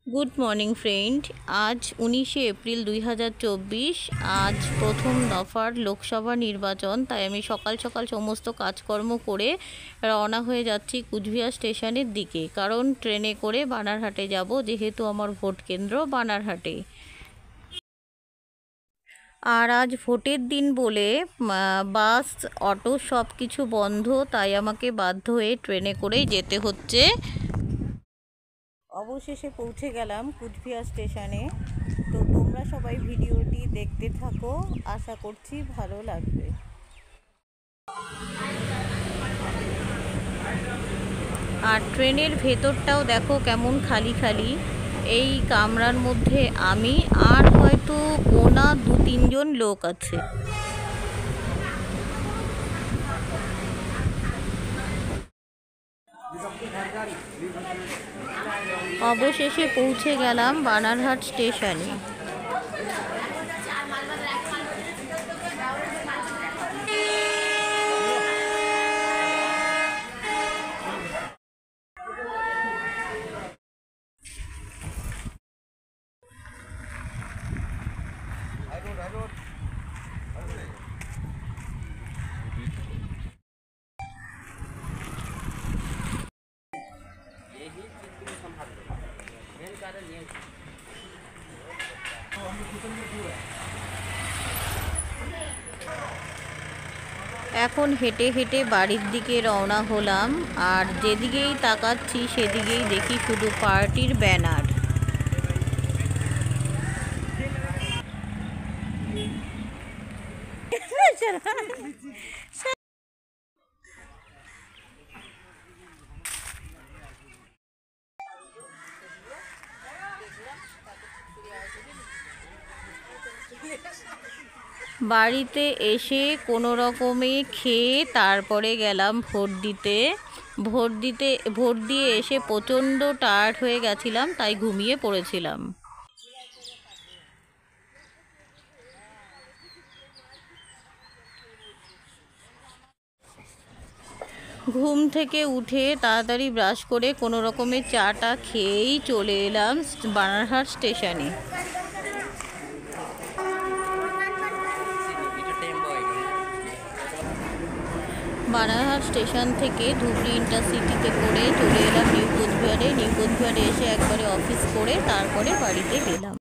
Good morning friend. আজ 19শে April 2024। আজ প্রথম দফার লোকসভা নির্বাচন, তাই আমি সকাল সকাল সমস্ত কাজকর্ম করে রওনা হয়ে যাচ্ছি কুচবিহার স্টেশনের দিকে, কারণ ট্রেনে করে বানারহাটে যাব, যেহেতু আমার ভোট কেন্দ্র বানারহাটে। আর আজ ভোটের দিন বলে বাস, অটো সব কিছু বন্ধ, তাই আমাকে বাধ্য হয়ে ট্রেনে করেই যেতে হচ্ছে। অবশেষে পৌঁছে গেলাম কুচবিহার স্টেশনে। তো তোমরা সবাই ভিডিওটি দেখতে থাকো, আশা করছি ভালো লাগবে। আর ট্রেনের ভেতরটাও দেখো কেমন খালি খালি। এই কামরার মধ্যে আমি আর হয়তো গোনা 2-3 জন লোক আছে। অবশেষে পৌঁছে গেলাম বানারহাট স্টেশনে। এখন হেঁটে হেঁটে বাড়ির দিকে রওনা হলাম। আর যেদিকেই তাকাচ্ছি সেদিকেই দেখি শুধু পার্টির ব্যানার। বাড়িতে এসে কোনো রকমে খেয়ে তারপরে গেলাম ভোট দিতে। ভোট দিয়ে এসে প্রচণ্ড টায়ার্ড হয়ে গেছিলাম, তাই ঘুমিয়ে পড়েছিলাম। ঘুম থেকে উঠে তাড়াতাড়ি ব্রাশ করে কোনো রকমে চাটা খেয়েই চলে এলাম বানারহাট স্টেশনে। বানারহাট স্টেশন থেকে ধুবড়ি ইন্টারসিটিতে করে চলে এলাম নিউ কোচবিহারে। নিউ কোচবিহারে এসে একবারে অফিস করে তারপরে বাড়িতে গেলাম।